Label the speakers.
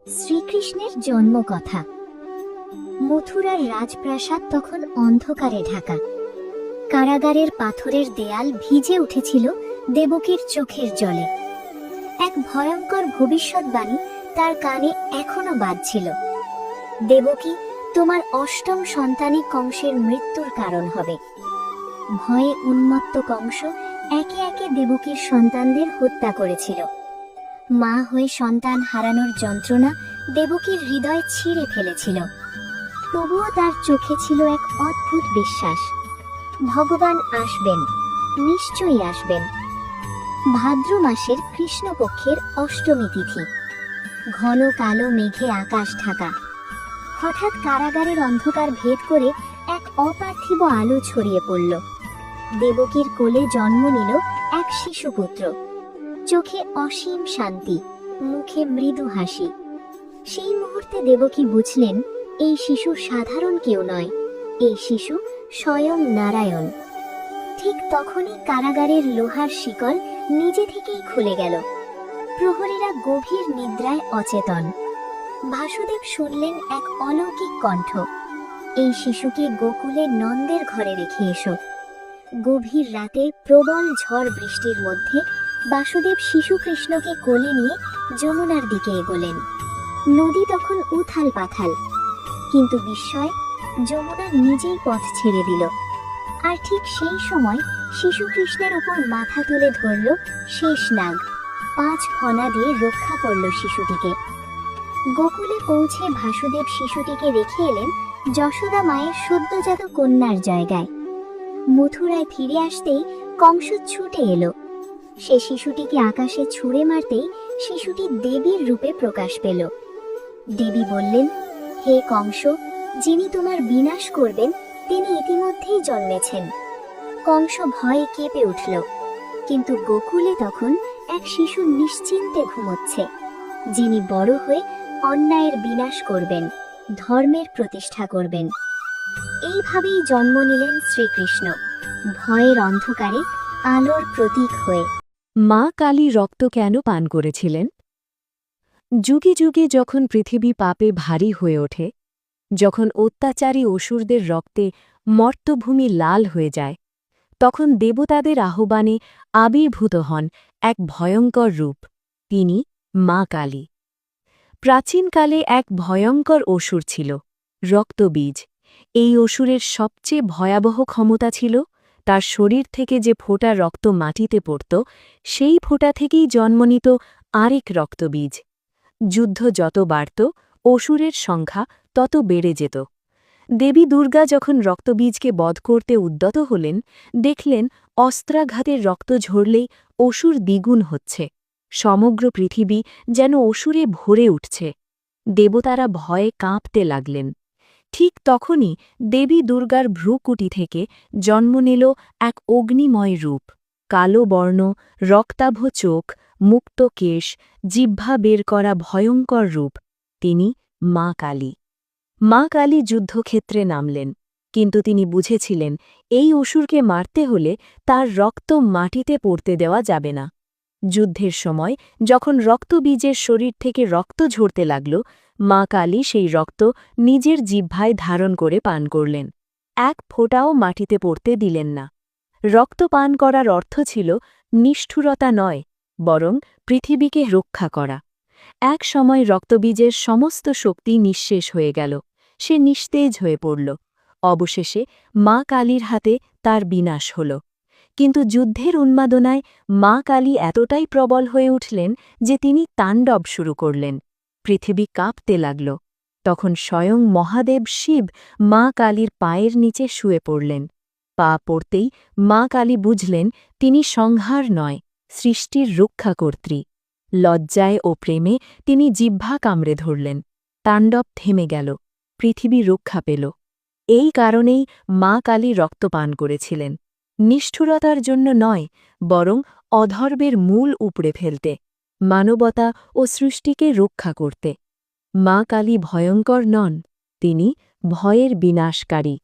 Speaker 1: শ্রীকৃষ্ণের জন্মকথা। মথুরার রাজপ্রাসাদ তখন অন্ধকারে ঢাকা। কারাগারের পাথরের দেয়াল ভিজে উঠেছিল দেবকীর চোখের জলে। এক ভয়ঙ্কর ভবিষ্যৎবাণী তার কানে এখনো বাজছিল। দেবকী, তোমার অষ্টম সন্তানই কংসের মৃত্যুর কারণ হবে। ভয়ে উন্মত্ত কংস একে একে দেবকীর সন্তানদের হত্যা করেছিল। মা হয়ে সন্তান হারানোর যন্ত্রণা দেবকীর হৃদয় ছিঁড়ে ফেলেছিল। তবুও তার চোখে ছিল এক অদ্ভুত বিশ্বাস, ভগবান আসবেন, নিশ্চয়ই আসবেন। ভাদ্র মাসের কৃষ্ণপক্ষের অষ্টমী তিথি। ঘন কালো মেঘে আকাশ ঢাকা। হঠাৎ কারাগারের অন্ধকার ভেদ করে এক অপার্থিব আলো ছড়িয়ে পড়ল। দেবকীর কোলে জন্ম নিল এক শিশুপুত্র। চোখে অসীম শান্তি, মুখে মৃদু হাসি। সেই মুহূর্তে দেবকী বুঝলেন, এই শিশু সাধারণ কেউ নয়, এই শিশু স্বয়ং নারায়ণ। ঠিক তখনই কারাগারের লোহার শিকল নিজে থেকেই খুলে গেল। প্রহরীরা গভীর নিদ্রায় অচেতন। বাসুদেব শুনলেন এক অলৌকিক কণ্ঠ, এই শিশুকে গোকুলে নন্দের ঘরে রেখে এসো। গভীর রাতে প্রবল ঝড় বৃষ্টির মধ্যে বাসুদেব শিশু কৃষ্ণকে কোলে নিয়ে যমুনার দিকে এগোলেন। নদী তখন উথাল পাথাল, কিন্তু বিস্ময়, যমুনা নিজেই পথ ছেড়ে দিল। আর ঠিক সেই সময় শিশু কৃষ্ণের উপর মাথা তুলে ধরল শেষ নাগ। 5 ফনা দিয়ে রক্ষা করল শিশুটিকে। গোকুলে পৌঁছে বাসুদেব শিশুটিকে রেখে এলেন যশোদা মায়ের সদ্যজাত কন্যার জায়গায়। মথুরায় ফিরে আসতেই কংস ছুটে এলো। সে শিশুটিকে আকাশে ছুঁড়ে মারতেই শিশুটি দেবীর রূপে প্রকাশ পেল। দেবী বললেন, হে কংস, যিনি তোমার বিনাশ করবেন তিনি ইতিমধ্যেই জন্মেছেন। কংস ভয়ে কেঁপে উঠল। কিন্তু গোকুলে তখন এক শিশু নিশ্চিন্তে ঘুমোচ্ছে, যিনি বড় হয়ে অন্যায়ের বিনাশ করবেন, ধর্মের প্রতিষ্ঠা করবেন। এইভাবেই জন্ম নিলেন শ্রীকৃষ্ণ, ভয়ের অন্ধকারে আলোর প্রতীক হয়ে।
Speaker 2: মা কালী রক্ত কেন পান করেছিলেন? যুগে যুগে যখন পৃথিবী পাপে ভারী হয়ে ওঠে, যখন অত্যাচারী অসুরদের রক্তে মর্তভূমি লাল হয়ে যায়, তখন দেবতাদের আহ্বানে আবির্ভূত হন এক ভয়ঙ্কর রূপ, তিনি মা কালী। প্রাচীনকালে এক ভয়ঙ্কর অসুর ছিল, রক্তবীজ। এই অসুরের সবচেয়ে ভয়াবহ ক্ষমতা ছিল, তার শরীর থেকে যে ফোঁটা রক্ত মাটিতে পড়ত, সেই ফোঁটা থেকেই জন্ম নিত আরেক রক্তবীজ। যুদ্ধ যত বাড়ত, অসুরের সংখ্যা তত বেড়ে যেত। দেবী দুর্গা যখন রক্তবীজকে বধ করতে উদ্যত হলেন, দেখলেন অস্ত্রাঘাতের রক্ত ঝরলেই অসুর দ্বিগুণ হচ্ছে। সমগ্র পৃথিবী যেন অসুরে ভরে উঠছে। দেবতারা ভয়ে কাঁপতে লাগলেন। ঠিক তখনই দেবী দুর্গার ভ্রুকুটি থেকে জন্ম নিল এক অগ্নিময় রূপ। কালো বর্ণ, রক্তাভ চোখ, মুক্ত কেশ, জিহ্বা বের করা ভয়ঙ্কর রূপ, তিনি মা কালী। মা কালী যুদ্ধক্ষেত্রে নামলেন, কিন্তু তিনি বুঝেছিলেন এই অসুরকে মারতে হলে তার রক্ত মাটিতে পড়তে দেওয়া যাবে না। যুদ্ধের সময় যখন রক্তবীজের শরীর থেকে রক্ত ঝরতে লাগল, মা কালী সেই রক্ত নিজের জিহ্বায় ধারণ করে পান করলেন। এক ফোঁটাও মাটিতে পড়তে দিলেন না। রক্ত পান করার অর্থ ছিল নিষ্ঠুরতা নয়, বরং পৃথিবীকে রক্ষা করা। এক সময় রক্তবীজের সমস্ত শক্তি নিঃশেষ হয়ে গেল, সে নিস্তেজ হয়ে পড়ল। অবশেষে মা কালীর হাতে তার বিনাশ হল। কিন্তু যুদ্ধের উন্মাদনায় মা কালী এতটাই প্রবল হয়ে উঠলেন যে তিনি তাণ্ডব শুরু করলেন। পৃথিবী কাঁপতে লাগল। তখন স্বয়ং মহাদেব শিব মা কালীর পায়ের নিচে শুয়ে পড়লেন। পা পড়তেই মা কালী বুঝলেন তিনি সংহার নয়, সৃষ্টির রক্ষাকর্ত্রী। লজ্জায় ও প্রেমে তিনি জিহ্বা কামড়ে ধরলেন। তাণ্ডব থেমে গেল, পৃথিবী রক্ষা পেল। এই কারণেই মা কালী রক্তপান করেছিলেন, নিষ্ঠুরতার জন্য নয়, বরং অধর্মের মূল উপড়ে ফেলতে, মানবতা ও সৃষ্টিকে রক্ষা করতে। মা কালী ভয়ঙ্কর নন, তিনি ভয়ের বিনাশকারী।